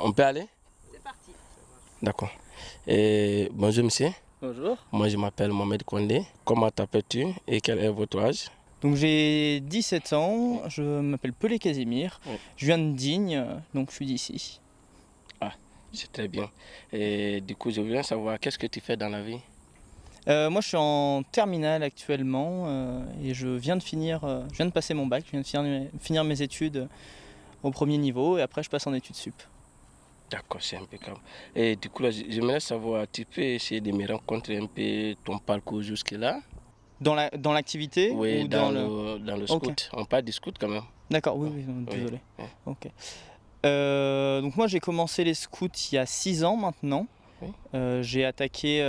On peut aller? C'est parti. D'accord. Bonjour monsieur, Bonjour. moi je m'appelle Mohamed Kondé. Comment t'appelles-tu et quel est votre âge? Donc j'ai 17 ans, je m'appelle Pelé Casimir, je viens de Digne, donc je suis d'ici. Ah, c'est très bien. Et du coup, je voulais savoir qu'est-ce que tu fais dans la vie? Moi je suis en terminale actuellement et je viens de passer mon bac, je viens de finir mes études au premier niveau et après je passe en études sup. D'accord, c'est impeccable. Et du coup, là, j'aimerais savoir, tu peux essayer de me raconter un peu ton parcours jusque-là? Dans l'activité Oui, ou dans le Ok, scout. On parle du scout quand même. d'accord, oui, Oui, désolé. oui, Ok. Donc moi j'ai commencé les scouts il y a 6 ans maintenant. oui. J'étais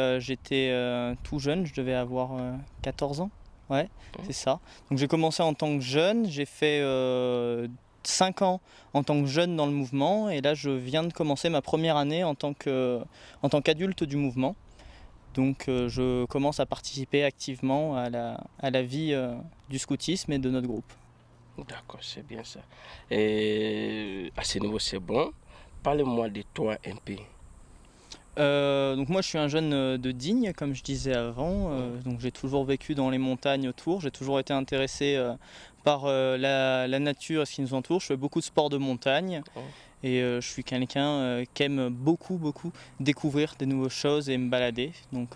tout jeune, je devais avoir 14 ans. Ouais, Oui. c'est ça. Donc j'ai commencé en tant que jeune, j'ai fait 5 ans en tant que jeune dans le mouvement et là je viens de commencer ma première année en tant qu'adulte du mouvement. Donc je commence à participer activement à la vie du scoutisme et de notre groupe. D'accord, c'est bien ça. Et à ce niveau, c'est bon. Parle-moi de toi un peu. Donc moi je suis un jeune de Digne comme je disais avant, donc j'ai toujours vécu dans les montagnes autour, j'ai toujours été intéressé par la nature et ce qui nous entoure, je fais beaucoup de sports de montagne et je suis quelqu'un qui aime beaucoup découvrir des nouvelles choses et me balader, donc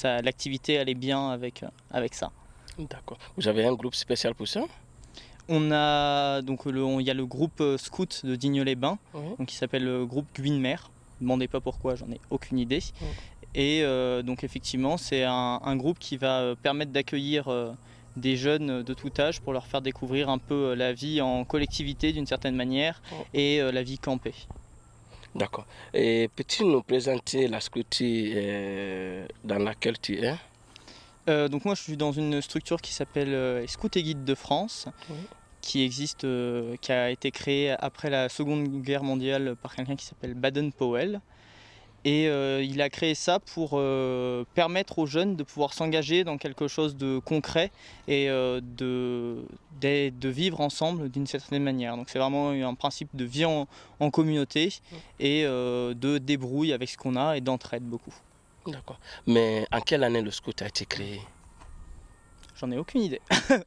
l'activité allait bien avec ça. D'accord. Vous avez un groupe spécial pour ça? On a donc il y a le groupe scout de Digne-les-Bains, Oui. donc qui s'appelle le groupe Guinemer. Ne demandez pas pourquoi, j'en ai aucune idée. Et donc effectivement, c'est un groupe qui va permettre d'accueillir des jeunes de tout âge pour leur faire découvrir un peu la vie en collectivité d'une certaine manière et la vie campée. D'accord. Et peux-tu nous présenter la structure dans laquelle tu es? Donc moi je suis dans une structure qui s'appelle Scouts et Guides de France, qui existe, qui a été créée après la Seconde Guerre mondiale par quelqu'un qui s'appelle Baden-Powell. Et il a créé ça pour permettre aux jeunes de pouvoir s'engager dans quelque chose de concret et de vivre ensemble d'une certaine manière. Donc c'est vraiment un principe de vie en communauté et de débrouille avec ce qu'on a et d'entraide beaucoup. D'accord. Mais en quelle année le scout a été créé? J'en ai aucune idée.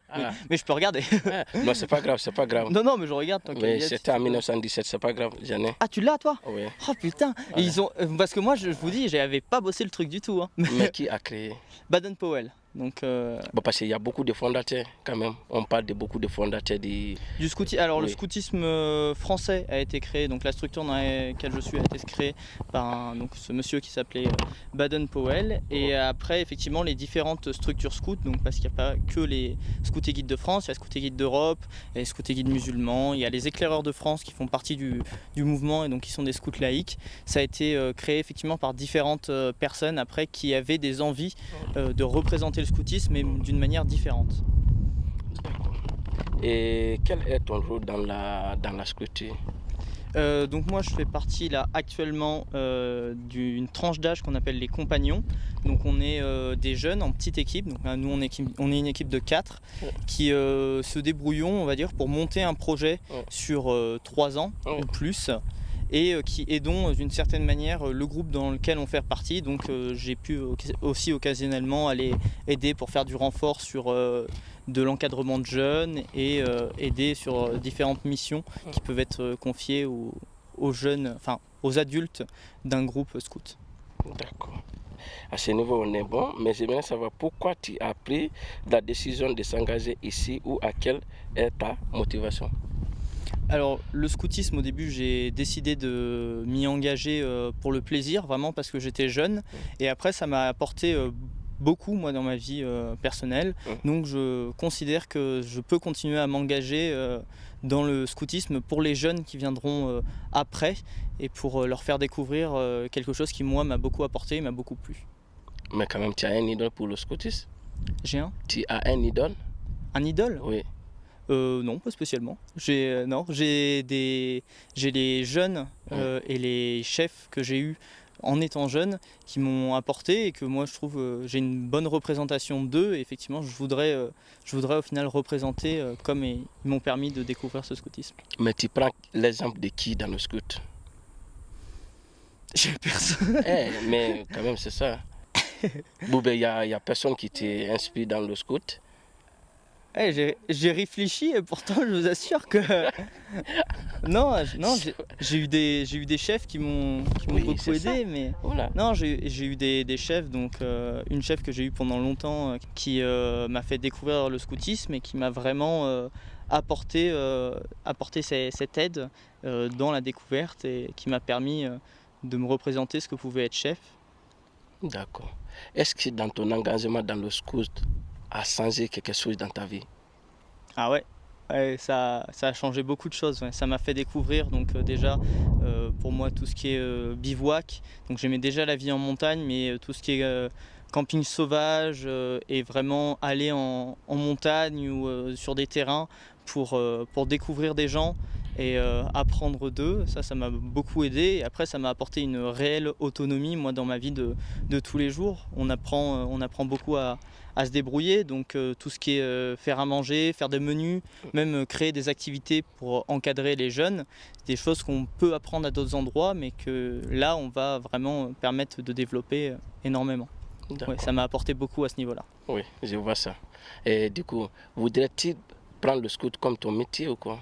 Ah. Mais je peux regarder. Ah, non, c'est pas grave, c'est pas grave. Non, mais je regarde tant Mais c'était en 1917, c'est pas grave, j'en ai. Ah, tu l'as toi? Oui. Oh putain. Et ils ont... Parce que moi, je vous dis, j'avais pas bossé le truc du tout. Hein. Mais qui a créé? Baden-Powell. Donc, Bon, parce qu'il y a beaucoup de fondateurs quand même. On parle de beaucoup de fondateurs du scoutisme. Alors Oui. le scoutisme français a été créé, donc la structure dans laquelle je suis a été créée par donc, ce monsieur qui s'appelait Baden-Powell. Et après effectivement les différentes structures scouts, donc parce qu'il n'y a pas que les scouts et guides de France, il y a scouts et guides d'Europe, il y a les scouts et guides musulmans, il y a les éclaireurs de France qui font partie du mouvement et donc qui sont des scouts laïcs. Ça a été créé effectivement par différentes personnes après qui avaient des envies de représenter le scoutisme mais d'une manière différente. D'accord. Et quel est ton rôle dans la structure? Donc moi je fais partie là actuellement d'une tranche d'âge qu'on appelle les compagnons. Donc on est des jeunes en petite équipe, donc nous on est une équipe de 4 qui se débrouillons on va dire pour monter un projet sur 3 ans ou plus. Et qui aidons d'une certaine manière le groupe dans lequel on fait partie. Donc j'ai pu aussi occasionnellement aller aider pour faire du renfort sur de l'encadrement de jeunes et aider sur différentes missions qui peuvent être confiées aux jeunes, enfin aux adultes d'un groupe scout. D'accord. À ce niveau, on est bon, mais j'aimerais savoir pourquoi tu as pris la décision de s'engager ici ou à quelle est ta motivation? Alors le scoutisme au début j'ai décidé de m'y engager pour le plaisir, vraiment parce que j'étais jeune et après ça m'a apporté beaucoup moi dans ma vie personnelle, donc je considère que je peux continuer à m'engager dans le scoutisme pour les jeunes qui viendront après et pour leur faire découvrir quelque chose qui moi m'a beaucoup apporté et m'a beaucoup plu. Mais quand même, tu as un idole pour le scoutisme? J'ai Tu as un idole? Un idole? Oui. Non, pas spécialement. J'ai les jeunes et les chefs que j'ai eus en étant jeune qui m'ont apporté et que moi je trouve j'ai une bonne représentation d'eux et effectivement je voudrais au final représenter comme ils m'ont permis de découvrir ce scoutisme. Mais tu prends l'exemple de qui dans le scout? J'ai personne. Mais quand même, c'est ça. Bon, ben, y a personne qui t'inspire dans le scout. J'ai réfléchi et pourtant je vous assure que non, j'ai eu des chefs qui m'ont Oui, beaucoup c'est ça. aidé, mais Voilà. non, j'ai eu des chefs, donc une chef que j'ai eue pendant longtemps qui m'a fait découvrir le scoutisme et qui m'a vraiment apporté cette aide dans la découverte et qui m'a permis de me représenter ce que pouvait être chef. D'accord. Est-ce que dans ton engagement dans le scout a changé quelque chose dans ta vie? Ah ouais, ouais, ça a changé beaucoup de choses. Ouais. Ça m'a fait découvrir donc déjà pour moi tout ce qui est bivouac. Donc j'aimais déjà la vie en montagne, mais tout ce qui est camping sauvage et vraiment aller en montagne ou sur des terrains pour découvrir des gens et apprendre d'eux, ça m'a beaucoup aidé. Et après, ça m'a apporté une réelle autonomie, moi, dans ma vie de tous les jours. On apprend beaucoup à se débrouiller, donc tout ce qui est faire à manger, faire des menus, même créer des activités pour encadrer les jeunes, c'est des choses qu'on peut apprendre à d'autres endroits, mais que là, on va vraiment permettre de développer énormément. Ouais, ça m'a apporté beaucoup à ce niveau-là. Oui, je vois ça. Et du coup, voudrais-tu prendre le scout comme ton métier ou quoi?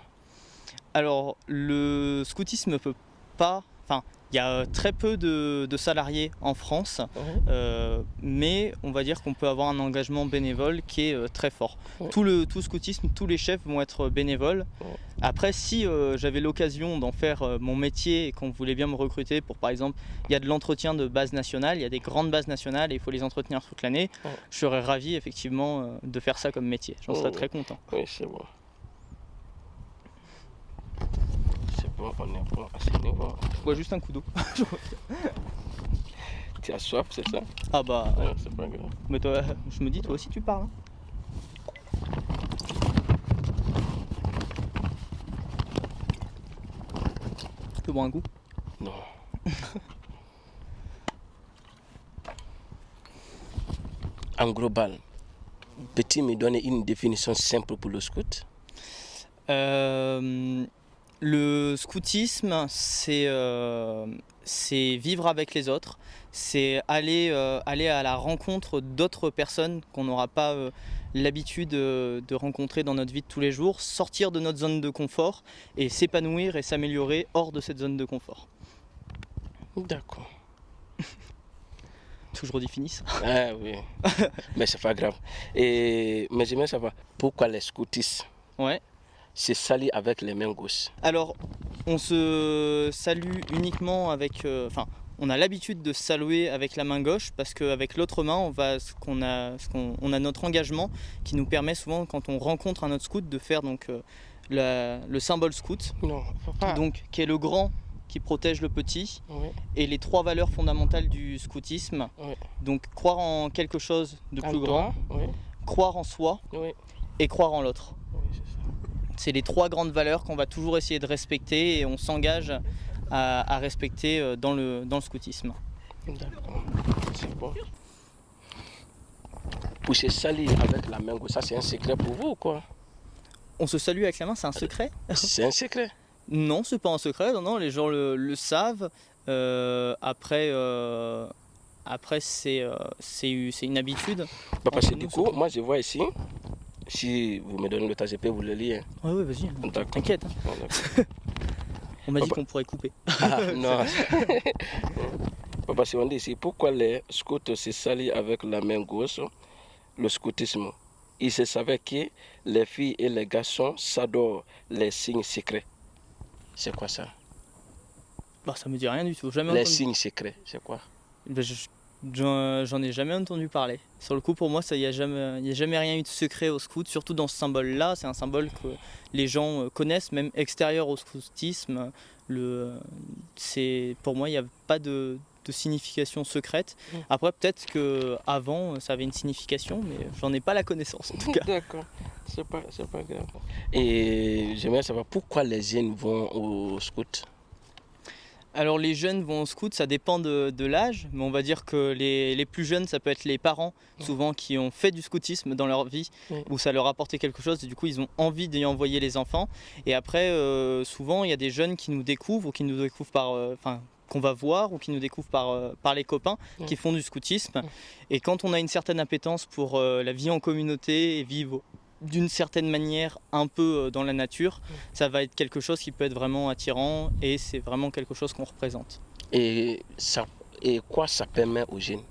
Alors, le scoutisme ne peut pas... Enfin, il y a très peu de salariés en France, mais on va dire qu'on peut avoir un engagement bénévole qui est très fort. Tout scoutisme, tous les chefs vont être bénévoles. Après, si j'avais l'occasion d'en faire mon métier et qu'on voulait bien me recruter pour, par exemple, il y a de l'entretien de bases nationales, il y a des grandes bases nationales et il faut les entretenir toute l'année, je serais ravi effectivement de faire ça comme métier. J'en serais très content. Oui, c'est bon. C'est bon, on est bon à ce niveau. Je bois juste un coup d'eau. Tu as soif, c'est ça? Ah bah, Ouais, c'est pas grave. mais toi, je me dis, toi aussi tu parles. Hein. Tu peux boire un coup? Non. En global, peux-tu me donner une définition simple pour le scout? Le scoutisme, c'est vivre avec les autres, c'est aller à la rencontre d'autres personnes qu'on n'aura pas l'habitude de rencontrer dans notre vie de tous les jours, sortir de notre zone de confort et s'épanouir et s'améliorer hors de cette zone de confort. D'accord. Toujours défini ça. Ah oui, mais c'est pas grave. Mais j'aimerais savoir pourquoi les scoutistes Ouais. se salient avec les mains gauches. Alors, on se salue uniquement avec... on a l'habitude de saluer avec la main gauche parce qu'avec l'autre main, on a notre engagement qui nous permet souvent, quand on rencontre un autre scout, de faire donc, le symbole scout, Non, faut pas. donc, qui est le grand qui protège le petit, Oui, et les 3 valeurs fondamentales du scoutisme. oui. Donc, croire en quelque chose de En plus toi, grand, oui, croire en soi oui, et croire en l'autre. oui, c'est ça. C'est les 3 grandes valeurs qu'on va toujours essayer de respecter et on s'engage à respecter dans le scoutisme. D'accord, c'est bon. Pour se salir avec la main gauche, ça c'est un secret pour vous ou quoi? On se salue avec la main, c'est un secret? C'est un secret. Non, c'est pas un secret, non, les gens le savent. Après, c'est une habitude. Parce que Nous, du coup, moi je vois ici, si vous me donnez le temps, je peux vous le lire. Ouais, vas-y, D'accord. t'inquiète. Hein. Ah, d'accord. On m'a dit qu'on pourrait couper. Ah, non. Parce qu'on dit ici, pourquoi les scouts se salient avec la main gauche, le scoutisme? Il se savait que les filles et les garçons s'adorent les signes secrets. C'est quoi ça? Bah, ça me dit rien du tout. Jamais Les entendu. signes secrets, c'est quoi? Bah, j'en ai jamais entendu parler. Sur le coup, pour moi, il n'y a jamais rien eu de secret au scout, surtout dans ce symbole-là. C'est un symbole que les gens connaissent, même extérieur au scoutisme. Pour moi, il n'y a pas de signification secrète. Après, peut-être qu'avant, ça avait une signification, mais j'en ai pas la connaissance en tout cas. D'accord, c'est pas grave. Et j'aimerais savoir pourquoi les jeunes vont au scout. Alors les jeunes vont au scout, ça dépend de l'âge, mais on va dire que les plus jeunes, ça peut être les parents, souvent qui ont fait du scoutisme dans leur vie, où ça leur a apporté quelque chose, et du coup ils ont envie d'y envoyer les enfants. Et après, souvent il y a des jeunes qui nous découvrent, ou qui nous découvrent qu'on va voir ou qui nous découvrent par les copains qui font du scoutisme. Et quand on a une certaine appétence pour la vie en communauté et vivre d'une certaine manière un peu dans la nature, ça va être quelque chose qui peut être vraiment attirant et c'est vraiment quelque chose qu'on représente. Et quoi ça permet aux jeunes?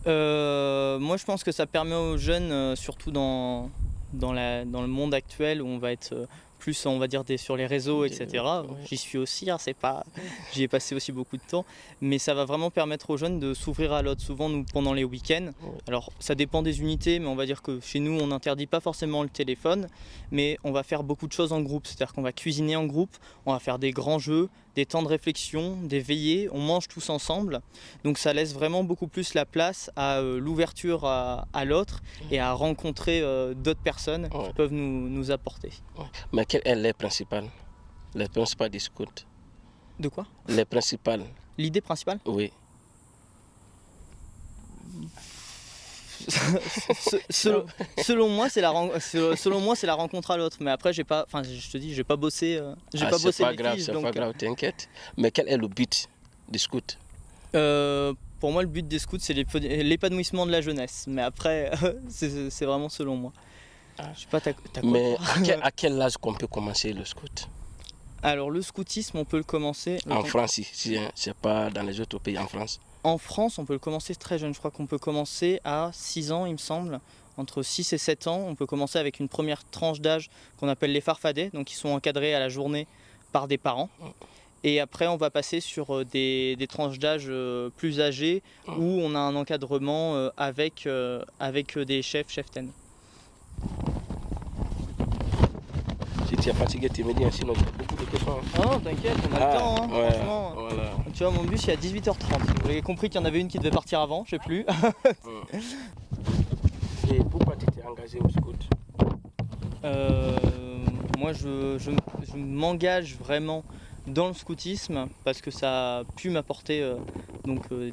Moi je pense que ça permet aux jeunes, surtout dans le monde actuel où on va être plus on va dire sur les réseaux, etc. J'y suis aussi, hein, j'y ai passé aussi beaucoup de temps, mais ça va vraiment permettre aux jeunes de s'ouvrir à l'autre. Souvent nous pendant les week-ends, alors ça dépend des unités, mais on va dire que chez nous on n'interdit pas forcément le téléphone, mais on va faire beaucoup de choses en groupe, c'est-à-dire qu'on va cuisiner en groupe, on va faire des grands jeux, des temps de réflexion, des veillées, on mange tous ensemble, donc ça laisse vraiment beaucoup plus la place à l'ouverture à l'autre et à rencontrer d'autres personnes qui peuvent nous apporter. Mais quelle est les principales des scouts? De quoi? Les principales. L'idée principale? Oui. Selon moi, c'est la rencontre à l'autre. Mais après, je te dis, j'ai pas bossé. C'est pas grave, t'inquiète. Mais quel est le but des scouts? Pour moi, le but des scouts, c'est l'épanouissement de la jeunesse. Mais après, c'est vraiment selon moi. Je sais pas, mais à quel âge qu'on peut commencer le scout? Alors, le scoutisme, on peut le commencer. En France, ici, hein, c'est pas dans les autres pays, en France. En France, on peut le commencer très jeune. Je crois qu'on peut commencer à 6 ans, il me semble. Entre 6 et 7 ans, on peut commencer avec une première tranche d'âge qu'on appelle les farfadets, donc qui sont encadrés à la journée par des parents. Et après, on va passer sur des tranches d'âge plus âgées où on a un encadrement avec des cheftaines. Si tu es fatigué, tu me dis, sinon j'ai beaucoup de questions. Ah non, t'inquiète, on a le temps, hein, franchement. Voilà. Tu vois, mon bus, il est à 18h30. Vous avez compris qu'il y en avait une qui devait partir avant, je sais plus. Et pourquoi tu t'es engagé au scout? Moi, je m'engage vraiment dans le scoutisme parce que ça a pu m'apporter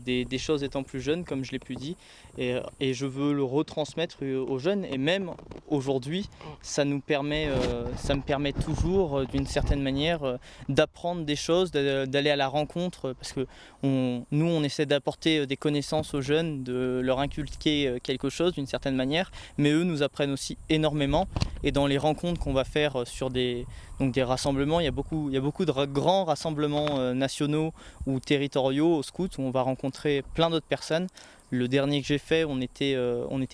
des choses étant plus jeune, comme je l'ai pu dire, et je veux le retransmettre aux jeunes. Et même aujourd'hui, ça me permet toujours d'une certaine manière d'apprendre des choses, d'aller à la rencontre, parce que nous on essaie d'apporter des connaissances aux jeunes, de leur inculquer quelque chose d'une certaine manière, mais eux nous apprennent aussi énormément. Et dans les rencontres qu'on va faire sur des rassemblements, il y a beaucoup de grands rassemblements nationaux ou territoriaux au scout où on va rencontrer plein d'autres personnes. Le dernier que j'ai fait, on était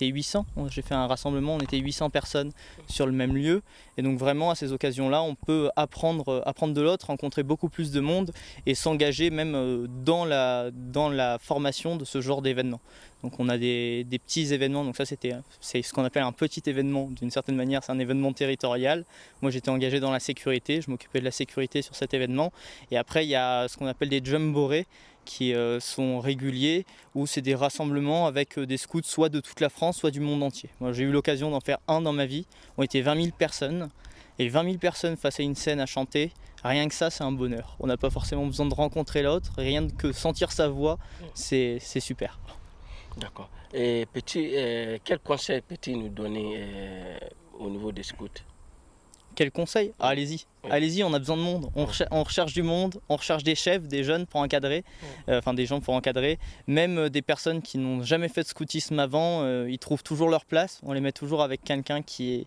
800. J'ai fait un rassemblement, on était 800 personnes sur le même lieu. Et donc vraiment à ces occasions-là, on peut apprendre de l'autre, rencontrer beaucoup plus de monde et s'engager même dans la formation de ce genre d'événements. Donc on a des petits événements, donc ça c'est ce qu'on appelle un petit événement, d'une certaine manière c'est un événement territorial. Moi j'étais engagé dans la sécurité, je m'occupais de la sécurité sur cet événement. Et après il y a ce qu'on appelle des jamborees qui sont réguliers, où c'est des rassemblements avec des scouts soit de toute la France, soit du monde entier. Moi j'ai eu l'occasion d'en faire un dans ma vie, on était 20 000 personnes, et 20 000 personnes face à une scène à chanter, rien que ça c'est un bonheur. On n'a pas forcément besoin de rencontrer l'autre, rien que sentir sa voix, c'est super. D'accord. Et quel conseil peux-tu nous donner au niveau des scouts? Quel conseil? Allez-y, allez-y, on a besoin de monde, on recherche du monde, on recherche des chefs, des jeunes pour encadrer, des gens pour encadrer, même des personnes qui n'ont jamais fait de scoutisme avant, ils trouvent toujours leur place, on les met toujours avec quelqu'un qui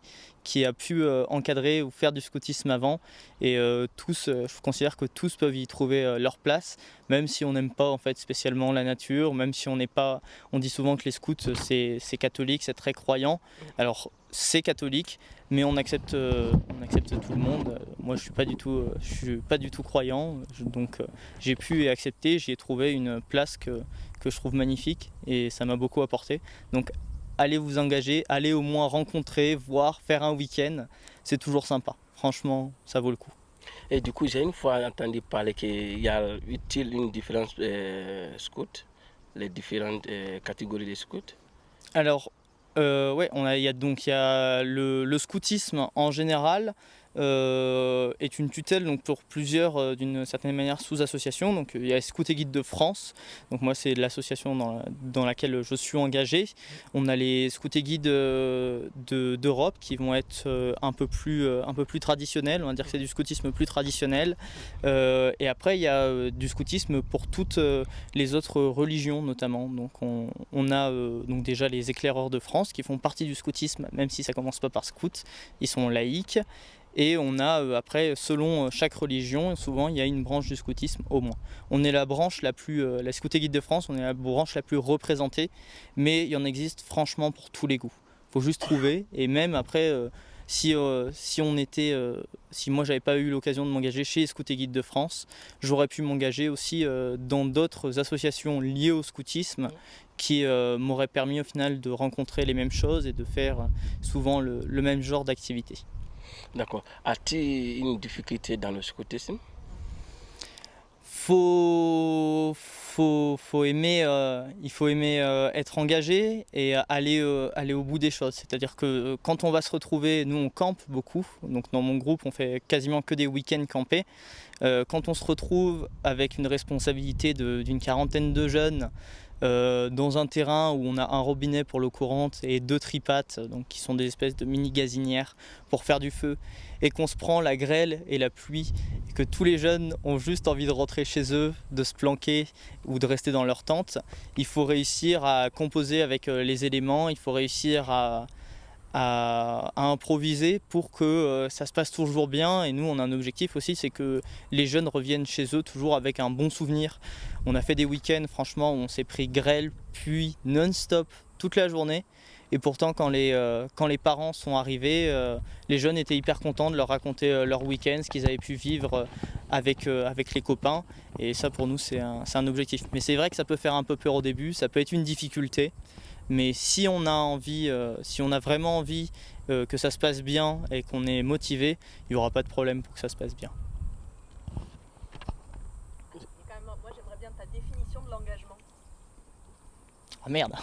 a pu encadrer ou faire du scoutisme avant, et je considère que tous peuvent y trouver leur place, même si on n'aime pas en fait spécialement la nature, même si on dit souvent que les scouts c'est catholique, c'est très croyant. Alors c'est catholique, mais on accepte tout le monde. Moi je suis pas du tout croyant, donc j'ai pu accepter, j'y ai trouvé une place que je trouve magnifique et ça m'a beaucoup apporté. Donc allez vous engager, allez au moins rencontrer, voir, faire un week-end, c'est toujours sympa. Franchement, ça vaut le coup. Et du coup, j'ai une fois entendu parler qu'il y a une différence scout, les différentes catégories de scouts. Alors, il y a le scoutisme en général, est une tutelle donc, pour plusieurs, d'une certaine manière, sous-associations. Donc il y a Scouts et Guides de France, donc moi c'est l'association dans laquelle je suis engagé. On a les Scouts et Guides d'Europe qui vont être un peu plus traditionnels, on va dire que c'est du scoutisme plus traditionnel. Et après il y a du scoutisme pour toutes les autres religions notamment. Donc on a donc déjà les éclaireurs de France qui font partie du scoutisme, même si ça commence pas par scout, ils sont laïcs. Et on a après, selon chaque religion, souvent il y a une branche du scoutisme au moins. On est la branche la plus, la Scouts et Guides de France, on est la branche la plus représentée, mais il y en existe franchement pour tous les goûts. Il faut juste trouver, et même après, si moi j'avais pas eu l'occasion de m'engager chez les Scouts et Guides de France, j'aurais pu m'engager aussi dans d'autres associations liées au scoutisme qui m'auraient permis au final de rencontrer les mêmes choses et de faire souvent le même genre d'activité. D'accord. As-tu une difficulté dans le scoutisme? Il faut aimer être engagé et aller au bout des choses. C'est-à-dire que quand on va se retrouver, nous on campe beaucoup, donc dans mon groupe on fait quasiment que des week-ends campés. Quand on se retrouve avec une responsabilité d'une quarantaine de jeunes, dans un terrain où on a un robinet pour l'eau courante et 2 tripates, donc qui sont des espèces de mini gazinières pour faire du feu, et qu'on se prend la grêle et la pluie, et que tous les jeunes ont juste envie de rentrer chez eux, de se planquer ou de rester dans leur tente, il faut réussir à composer avec les éléments, il faut réussir à improviser pour que ça se passe toujours bien. Et nous on a un objectif aussi, c'est que les jeunes reviennent chez eux toujours avec un bon souvenir. On a fait des week-ends franchement où on s'est pris grêle, pluie, non-stop toute la journée, et pourtant quand les parents sont arrivés, les jeunes étaient hyper contents de leur raconter leur week-end, ce qu'ils avaient pu vivre avec les copains, et ça pour nous c'est un objectif. Mais c'est vrai que ça peut faire un peu peur au début, ça peut être une difficulté. Mais si on a envie, si on a vraiment envie que ça se passe bien et qu'on est motivé, il n'y aura pas de problème pour que ça se passe bien. Moi j'aimerais bien ta définition de l'engagement. Ah merde.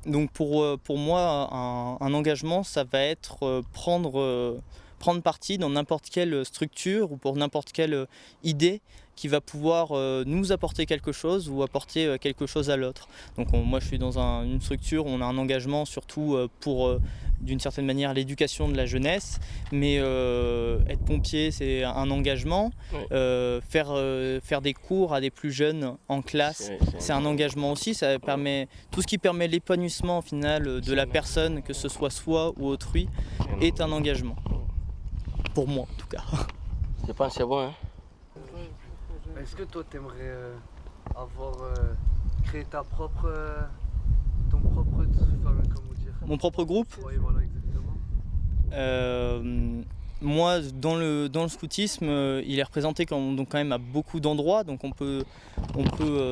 Donc pour moi, un engagement, ça va être prendre parti dans n'importe quelle structure ou pour n'importe quelle idée qui va pouvoir nous apporter quelque chose ou apporter quelque chose à l'autre. Donc moi je suis dans une structure où on a un engagement surtout pour d'une certaine manière l'éducation de la jeunesse, mais être pompier c'est un engagement, faire des cours à des plus jeunes en classe c'est un engagement aussi, ça permet, tout ce qui permet l'épanouissement au final de la personne, que ce soit soi ou autrui, est un engagement. Pour moi en tout cas. Je pense que c'est bon, hein? Est-ce que toi t'aimerais créer ton propre, comment dire? Mon propre groupe? Oui, voilà, exactement. Moi, dans le scoutisme, il est représenté quand même à beaucoup d'endroits, donc on peut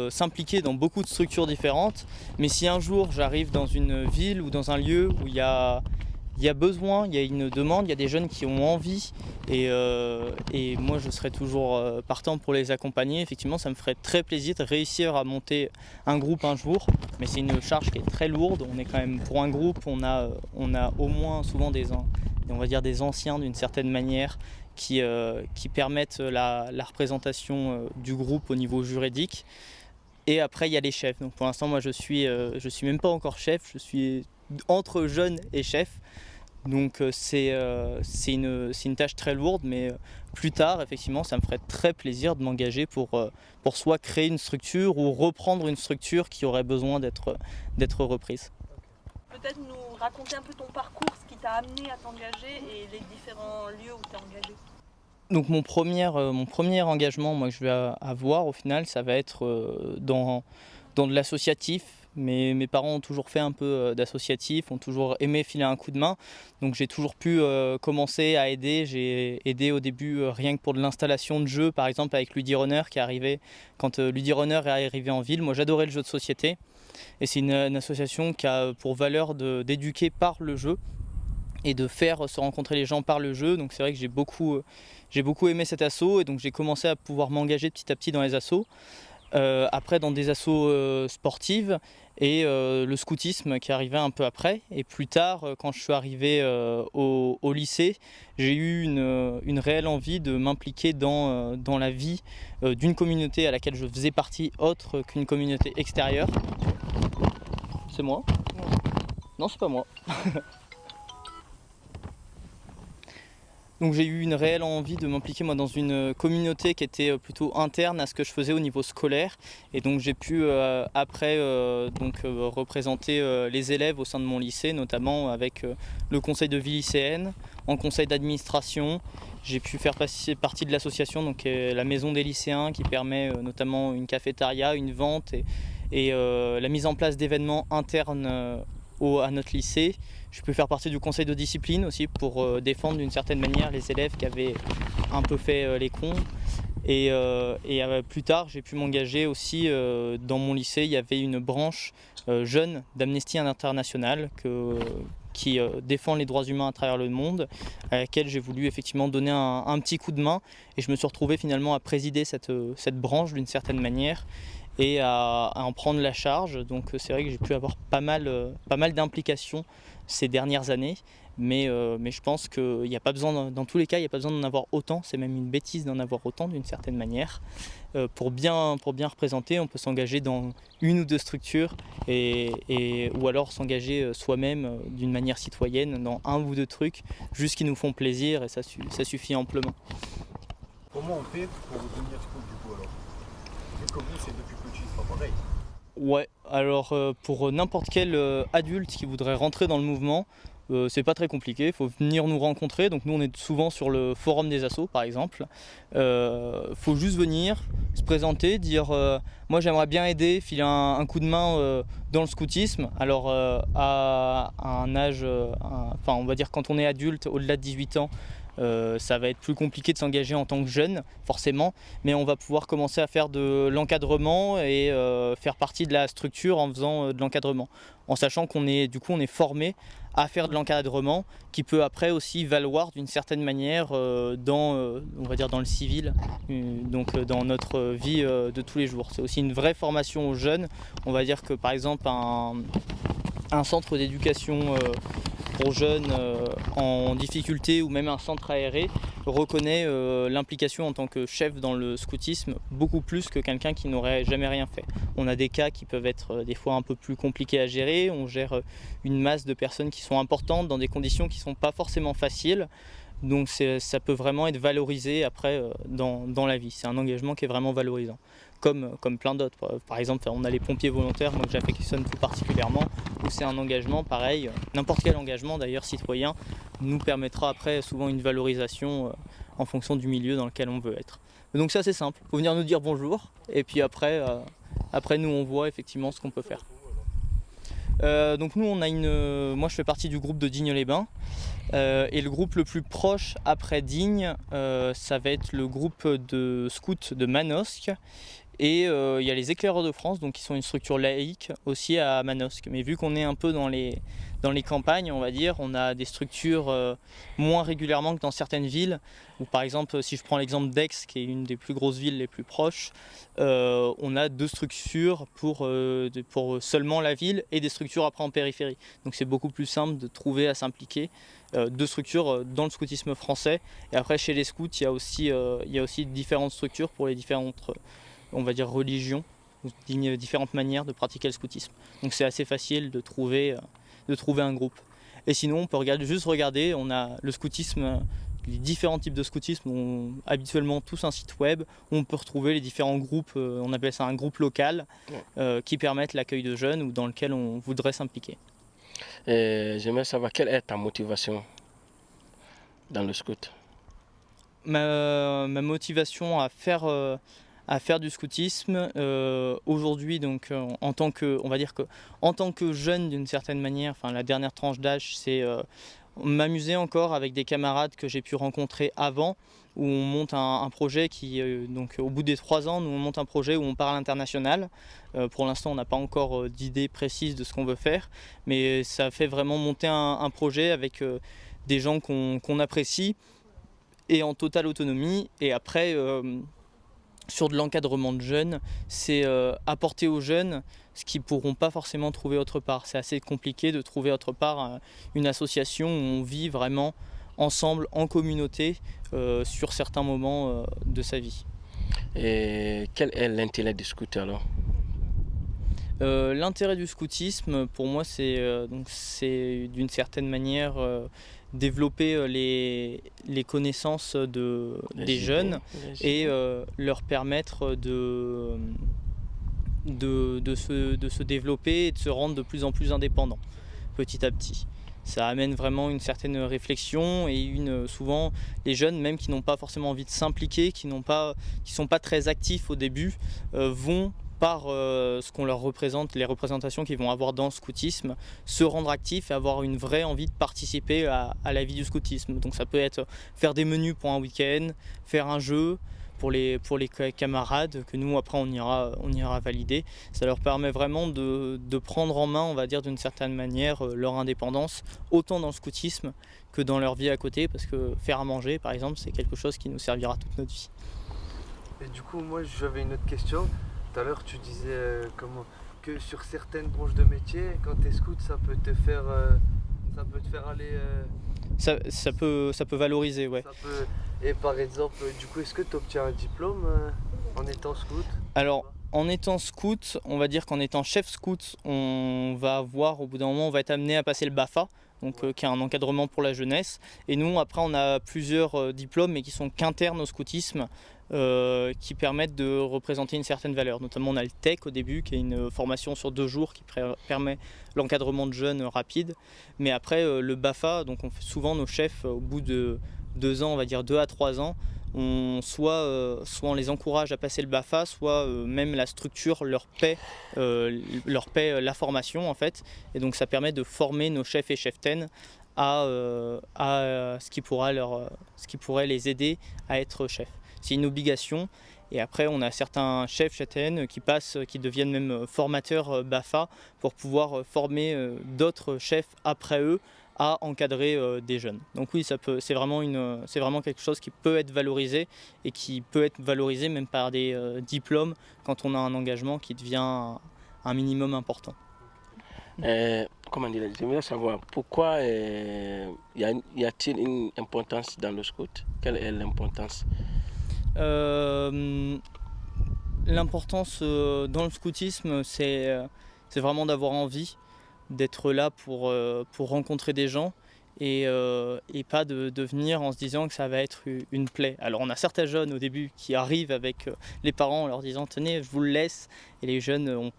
s'impliquer dans beaucoup de structures différentes. Mais si un jour j'arrive dans une ville ou dans un lieu où il y a besoin, il y a une demande, il y a des jeunes qui ont envie, et moi je serais toujours partant pour les accompagner. Effectivement, ça me ferait très plaisir de réussir à monter un groupe un jour, mais c'est une charge qui est très lourde. On est quand même, pour un groupe, on a au moins souvent on va dire des anciens d'une certaine manière qui permettent la représentation du groupe au niveau juridique. Et après il y a les chefs. Donc pour l'instant moi je suis même pas encore chef, je suis entre jeunes et chefs. Donc c'est une tâche très lourde, mais plus tard effectivement ça me ferait très plaisir de m'engager pour soit créer une structure ou reprendre une structure qui aurait besoin d'être reprise. Peut-être nous raconter un peu ton parcours, ce qui t'a amené à t'engager et les différents lieux où tu es engagé. Donc mon premier engagement moi, que je vais avoir au final, ça va être dans de l'associatif. Mes parents ont toujours fait un peu d'associatif, ont toujours aimé filer un coup de main. Donc j'ai toujours pu commencer à aider. J'ai aidé au début rien que pour de l'installation de jeux, par exemple avec Ludirunner qui est arrivé. Quand Ludirunner est arrivé en ville, moi j'adorais le jeu de société. Et c'est une association qui a pour valeur d'éduquer par le jeu et de faire se rencontrer les gens par le jeu. Donc c'est vrai que j'ai beaucoup aimé cet asso, et donc j'ai commencé à pouvoir m'engager petit à petit dans les assos. Après dans des assos sportives et le scoutisme qui arrivait un peu après. Et plus tard, quand je suis arrivé au lycée, j'ai eu une réelle envie de m'impliquer dans la vie d'une communauté à laquelle je faisais partie autre qu'une communauté extérieure. C'est moi? Non, c'est pas moi. Donc j'ai eu une réelle envie de m'impliquer moi dans une communauté qui était plutôt interne à ce que je faisais au niveau scolaire, et donc j'ai pu après représenter les élèves au sein de mon lycée, notamment avec le conseil de vie lycéenne, en conseil d'administration. J'ai pu faire partie de l'association, donc la maison des lycéens, qui permet notamment une cafétéria, une vente et la mise en place d'événements internes à notre lycée. Je peux faire partie du conseil de discipline aussi pour défendre d'une certaine manière les élèves qui avaient un peu fait les cons. Et plus tard, j'ai pu m'engager aussi dans mon lycée. Il y avait une branche jeune d'Amnesty International qui défend les droits humains à travers le monde, à laquelle j'ai voulu effectivement donner un petit coup de main. Et je me suis retrouvé finalement à présider cette branche d'une certaine manière et à en prendre la charge. Donc c'est vrai que j'ai pu avoir pas mal d'implications ces dernières années, mais je pense qu'il n'y a pas besoin, dans tous les cas, il n'y a pas besoin d'en avoir autant. C'est même une bêtise d'en avoir autant d'une certaine manière. Pour bien représenter, on peut s'engager dans une ou deux structures ou alors s'engager soi-même d'une manière citoyenne dans un ou deux trucs juste qui nous font plaisir, et ça suffit amplement. Comment on fait pour devenir scout du coup alors? Vu que vous c'est depuis petit, c'est pas pareil. Ouais, alors pour n'importe quel adulte qui voudrait rentrer dans le mouvement, c'est pas très compliqué, il faut venir nous rencontrer. Donc nous on est souvent sur le forum des assos par exemple. Faut juste venir, se présenter, dire moi j'aimerais bien aider, filer un coup de main dans le scoutisme. Alors à un âge, on va dire quand on est adulte, au-delà de 18 ans, ça va être plus compliqué de s'engager en tant que jeune, forcément, mais on va pouvoir commencer à faire de l'encadrement et faire partie de la structure en faisant de l'encadrement, en sachant qu'on est formé à faire de l'encadrement, qui peut après aussi valoir d'une certaine manière on va dire dans le civil, donc dans notre vie de tous les jours. C'est aussi une vraie formation aux jeunes. On va dire que par exemple un centre d'éducation pour jeunes en difficulté, ou même un centre aéré, reconnaît l'implication en tant que chef dans le scoutisme beaucoup plus que quelqu'un qui n'aurait jamais rien fait. On a des cas qui peuvent être des fois un peu plus compliqués à gérer. On gère une masse de personnes qui sont importantes dans des conditions qui ne sont pas forcément faciles. Donc ça peut vraiment être valorisé après dans la vie. C'est un engagement qui est vraiment valorisant, comme plein d'autres. Par exemple, on a les pompiers volontaires, moi que j'affectionne tout particulièrement, où c'est un engagement pareil. N'importe quel engagement d'ailleurs citoyen nous permettra après souvent une valorisation en fonction du milieu dans lequel on veut être. Donc c'est assez simple, il faut venir nous dire bonjour, et puis après nous on voit effectivement ce qu'on peut faire. Donc nous moi je fais partie du groupe de Digne-les-Bains, et le groupe le plus proche après Digne, ça va être le groupe de scouts de Manosque, et il y a les Éclaireurs de France, donc qui sont une structure laïque aussi à Manosque. Mais vu qu'on est un peu dans les campagnes, on va dire, on a des structures moins régulièrement que dans certaines villes, où par exemple si je prends l'exemple d'Aix, qui est une des plus grosses villes les plus proches, on a deux structures pour seulement la ville, et des structures après en périphérie. Donc c'est beaucoup plus simple de trouver à s'impliquer. Deux structures dans le scoutisme français, et après chez les scouts il y a aussi différentes structures pour les différentes on va dire religions, ou différentes manières de pratiquer le scoutisme. Donc c'est assez facile de trouver un groupe. Et sinon on peut juste regarder, on a le scoutisme, les différents types de scoutisme ont habituellement tous un site web où on peut retrouver les différents groupes, on appelle ça un groupe local, qui permettent l'accueil de jeunes ou dans lequel on voudrait s'impliquer. J'aimerais savoir quelle est ta motivation dans le scout. Ma motivation à faire du scoutisme aujourd'hui, donc en tant que jeune d'une certaine manière, la dernière tranche d'âge, c'est m'amuser encore avec des camarades que j'ai pu rencontrer avant, où on monte un projet qui, donc au bout des 3 ans, nous on monte un projet où on part à l'international. Pour l'instant on n'a pas encore d'idée précise de ce qu'on veut faire, mais ça fait vraiment monter un projet avec des gens qu'on apprécie, et en totale autonomie. Et après sur de l'encadrement de jeunes, c'est apporter aux jeunes ce qu'ils ne pourront pas forcément trouver autre part. C'est assez compliqué de trouver autre part une association où on vit vraiment ensemble, en communauté, sur certains moments de sa vie. Et quel est l'intérêt du scout alors? L'intérêt du scoutisme, pour moi, c'est d'une certaine manière développer les connaissances des jeunes et leur permettre de se développer et de se rendre de plus en plus indépendants petit à petit. Ça amène vraiment une certaine réflexion et souvent les jeunes, même qui n'ont pas forcément envie de s'impliquer, qui sont pas très actifs au début, vont par ce qu'on leur représente, les représentations qu'ils vont avoir dans le scoutisme, se rendre actifs et avoir une vraie envie de participer à la vie du scoutisme. Donc ça peut être faire des menus pour un week-end, faire un jeu pour les camarades que nous après on ira valider. Ça leur permet vraiment de prendre en main, on va dire d'une certaine manière, leur indépendance, autant dans le scoutisme que dans leur vie à côté, parce que faire à manger par exemple c'est quelque chose qui nous servira toute notre vie. Et du coup, moi j'avais une autre question. Tout à l'heure, tu disais que sur certaines branches de métier, quand tu es scout, ça peut te faire aller. Ça peut valoriser, ouais. Et par exemple, du coup, est-ce que tu obtiens un diplôme en étant scout? Alors, en étant scout, on va dire qu'en étant chef scout, on va avoir, au bout d'un moment, on va être amené à passer le BAFA, donc qui est un encadrement pour la jeunesse. Et nous, après, on a plusieurs diplômes, mais qui sont qu'internes au scoutisme, qui permettent de représenter une certaine valeur. Notamment, on a le TEC au début, qui est une formation sur 2 jours qui permet l'encadrement de jeunes rapide. Mais après, le BAFA, donc souvent nos chefs, au bout de 2 ans, on va dire 2 à 3 ans, soit on les encourage à passer le BAFA, soit même la structure leur paie la formation en fait. Et donc ça permet de former nos chefs et cheftaines à ce qui pourrait les aider à être chefs. C'est une obligation. Et après, on a certains chefs cheftaines qui deviennent même formateurs BAFA pour pouvoir former d'autres chefs après eux à encadrer des jeunes. Donc oui, c'est vraiment quelque chose qui peut être valorisé et qui peut être valorisé même par des diplômes quand on a un engagement qui devient un minimum important. Comment dire, j'aimerais savoir pourquoi y a-t-il une importance dans le scout? Quelle est l'importance? L'importance dans le scoutisme, c'est vraiment d'avoir envie d'être là pour rencontrer des gens et pas de venir en se disant que ça va être une plaie. Alors on a certains jeunes au début qui arrivent avec les parents en leur disant tenez je vous le laisse, et les jeunes n'ont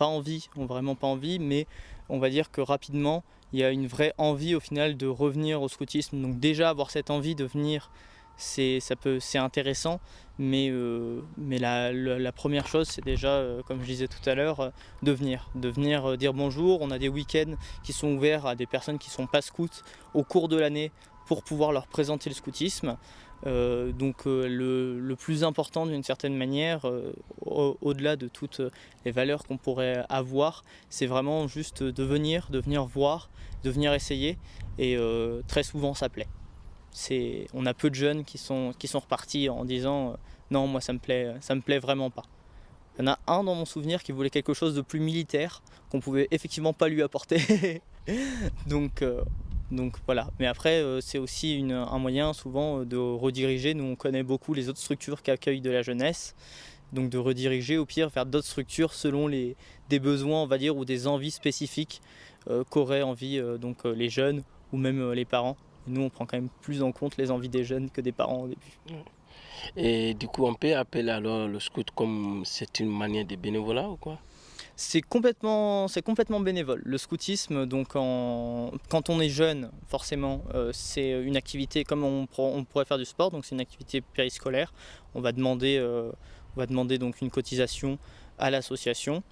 vraiment pas envie, mais on va dire que rapidement il y a une vraie envie au final de revenir au scoutisme. Donc déjà avoir cette envie de venir, c'est intéressant, mais la première chose c'est déjà, comme je disais tout à l'heure, de venir dire bonjour. On a des week-ends qui sont ouverts à des personnes qui ne sont pas scouts au cours de l'année pour pouvoir leur présenter le scoutisme. Donc le plus important d'une certaine manière, au-delà de toutes les valeurs qu'on pourrait avoir, c'est vraiment juste de venir voir, de venir essayer, et très souvent ça plaît. On a peu de jeunes qui sont repartis en disant non, moi ça me plaît vraiment pas. Il y en a un dans mon souvenir qui voulait quelque chose de plus militaire qu'on pouvait effectivement pas lui apporter. donc voilà. Mais après c'est aussi un moyen souvent de rediriger. Nous on connaît beaucoup les autres structures qui accueillent de la jeunesse, donc de rediriger au pire vers d'autres structures selon des besoins, on va dire, ou des envies spécifiques qu'auraient envie les jeunes ou même les parents. Nous, on prend quand même plus en compte les envies des jeunes que des parents au début. Et du coup, on peut appeler alors le scout comme c'est une manière de bénévolat ou quoi? C'est complètement bénévole. Le scoutisme, donc quand on est jeune, forcément, c'est une activité comme on pourrait faire du sport, donc c'est une activité périscolaire. On va demander donc une cotisation à l'association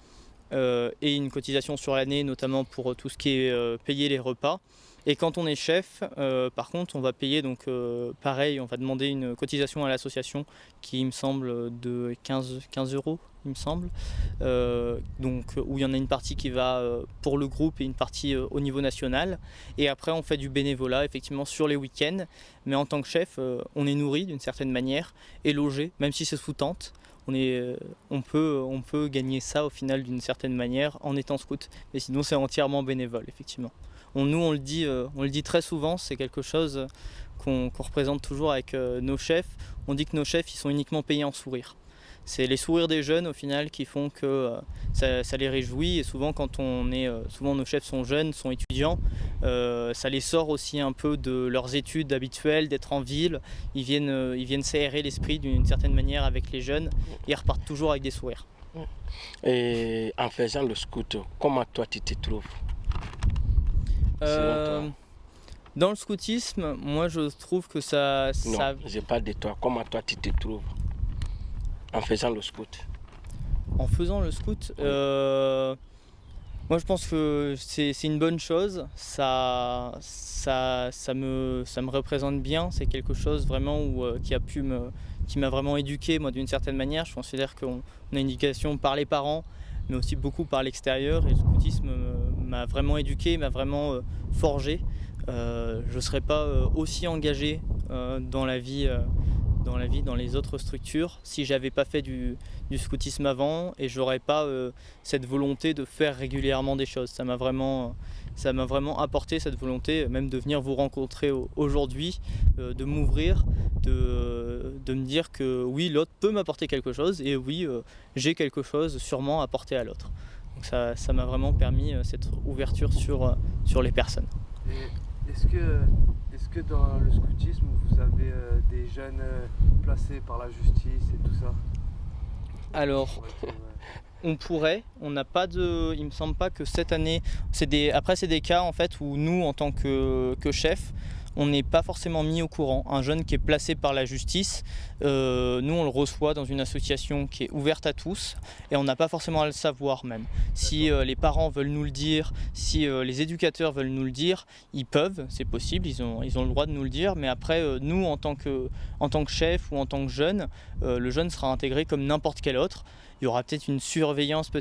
et une cotisation sur l'année, notamment pour tout ce qui est payer les repas. Et quand on est chef, par contre, on va payer donc pareil, on va demander une cotisation à l'association qui, il me semble, de 15 €, il me semble. Donc où il y en a une partie qui va pour le groupe et une partie au niveau national. Et après, on fait du bénévolat effectivement sur les week-ends. Mais en tant que chef, on est nourri d'une certaine manière et logé, même si c'est sous tente. on peut gagner ça au final d'une certaine manière en étant scout. Mais sinon c'est entièrement bénévole, effectivement. On le dit très souvent, c'est quelque chose qu'on représente toujours avec nos chefs. On dit que nos chefs ils sont uniquement payés en sourire. C'est les sourires des jeunes au final qui font que ça les réjouit, et souvent quand souvent nos chefs sont jeunes, sont étudiants, ça les sort aussi un peu de leurs études habituelles, d'être en ville. Ils viennent s'aérer l'esprit d'une certaine manière avec les jeunes, ils repartent toujours avec des sourires. Et en faisant le scout, comment toi tu te trouves? Dans le scoutisme, moi je trouve que ça... Non, je parle de toi. Comment toi tu te trouves en faisant le scout? En faisant le scout, moi je pense que c'est une bonne chose. Ça me représente bien. C'est quelque chose vraiment qui m'a vraiment éduqué, moi, d'une certaine manière. Je considère qu'on a une éducation par les parents, mais aussi beaucoup par l'extérieur. Et le scoutisme m'a vraiment éduqué, m'a vraiment forgé. Je ne serais pas aussi engagé dans la vie, dans les autres structures, si j'avais pas fait du scoutisme avant, et j'aurais pas cette volonté de faire régulièrement des choses. Ça m'a vraiment apporté cette volonté, même de venir vous rencontrer aujourd'hui, de m'ouvrir, de me dire que oui, l'autre peut m'apporter quelque chose, et oui, j'ai quelque chose sûrement à apporter à l'autre. Donc ça m'a vraiment permis cette ouverture sur les personnes. Et est-ce que dans le scoutisme, vous avez des jeunes placés par la justice et tout ça? Alors, on n'a pas il me semble pas que cette année, après c'est des cas en fait où nous, en tant que chef, on n'est pas forcément mis au courant. Un jeune qui est placé par la justice, nous on le reçoit dans une association qui est ouverte à tous, et on n'a pas forcément à le savoir même. Si les parents veulent nous le dire, si les éducateurs veulent nous le dire, ils peuvent, c'est possible, ils ont le droit de nous le dire, mais après nous en tant que chef ou en tant que jeune, le jeune sera intégré comme n'importe quel autre. Il y aura peut-être une surveillance,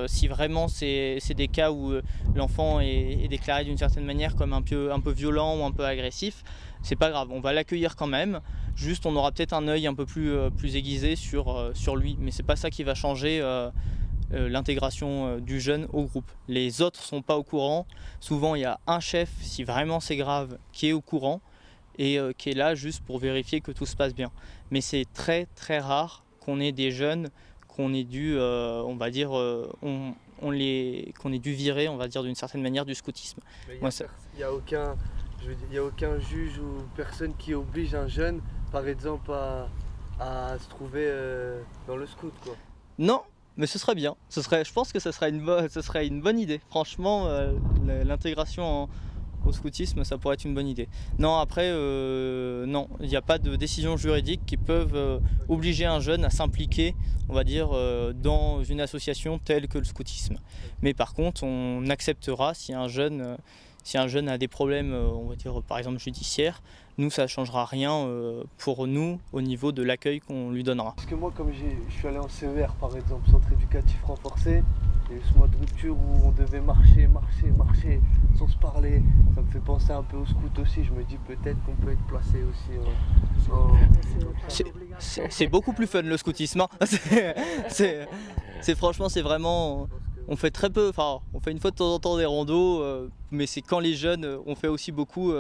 si vraiment c'est des cas où l'enfant est déclaré d'une certaine manière comme un peu violent ou un peu agressif. C'est pas grave, on va l'accueillir quand même. Juste, on aura peut-être un œil un peu plus aiguisé sur lui, mais c'est pas ça qui va changer l'intégration du jeune au groupe. Les autres sont pas au courant. Souvent, il y a un chef, si vraiment c'est grave, qui est au courant et qui est là juste pour vérifier que tout se passe bien. Mais c'est très très rare qu'on ait des jeunes qu'on ait dû, on va dire, qu'on ait dû virer, on va dire, d'une certaine manière du scoutisme. Il n'y a aucun juge ou personne qui oblige un jeune, par exemple, à se trouver dans le scout, quoi. Non, mais ce serait bien. Je pense que ce serait une bonne idée. Franchement, l'intégration au scoutisme, ça pourrait être une bonne idée. Non, après, non, il n'y a pas de décision juridique qui peuvent obliger un jeune à s'impliquer, on va dire, dans une association telle que le scoutisme. Mais par contre, on acceptera si un jeune a des problèmes, on va dire par exemple judiciaires, nous ça ne changera rien pour nous au niveau de l'accueil qu'on lui donnera. Parce que moi, comme je suis allé en CER par exemple, centre éducatif renforcé, il y a eu ce mois de rupture où on devait marcher sans se parler. Ça me fait penser un peu au scout aussi. Je me dis peut-être qu'on peut être placé aussi. C'est beaucoup plus fun le scoutisme. Franchement, c'est vraiment. On fait très peu, on fait une fois de temps en temps des randos, mais c'est quand les jeunes, on fait aussi beaucoup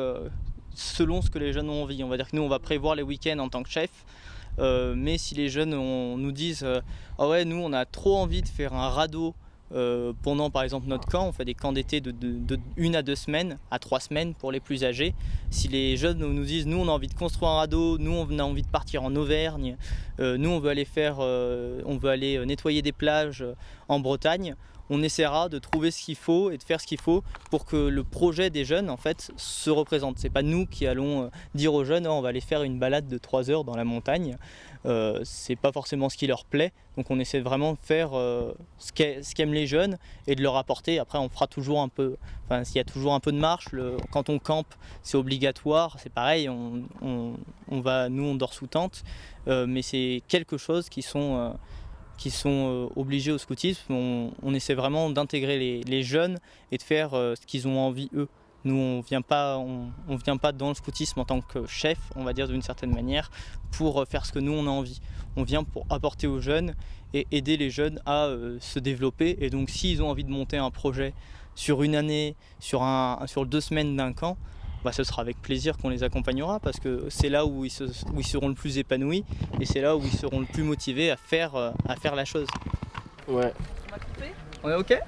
selon ce que les jeunes ont envie. On va dire que nous, on va prévoir les week-ends en tant que chef, mais si les jeunes nous disent ah ouais, nous on a trop envie de faire un radeau pendant par exemple notre camp, on fait des camps d'été de 1 à 2 semaines, à 3 semaines pour les plus âgés. Si les jeunes nous disent nous on a envie de construire un radeau, nous on a envie de partir en Auvergne, nous on veut aller nettoyer des plages en Bretagne, on essaiera de trouver ce qu'il faut et de faire ce qu'il faut pour que le projet des jeunes en fait se représente. C'est pas nous qui allons dire aux jeunes oh, on va aller faire une balade de 3 heures dans la montagne. C'est pas forcément ce qui leur plaît, donc on essaie vraiment de faire ce qu'aiment les jeunes et de leur apporter. Après on fera toujours un peu, s'il y a toujours un peu de marche, quand on campe c'est obligatoire, c'est pareil, nous on dort sous tente, mais c'est quelque chose qui sont obligés au scoutisme. On essaie vraiment d'intégrer les jeunes et de faire ce qu'ils ont envie eux. Nous, on vient pas dans le scoutisme en tant que chef, on va dire d'une certaine manière, pour faire ce que nous on a envie. On vient pour apporter aux jeunes et aider les jeunes à se développer. Et donc, s'ils ont envie de monter un projet sur une année, sur 2 semaines d'un camp, bah, ce sera avec plaisir qu'on les accompagnera parce que c'est là où ils seront le plus épanouis et c'est là où ils seront le plus motivés à faire la chose. Ouais. On va couper. On est OK ?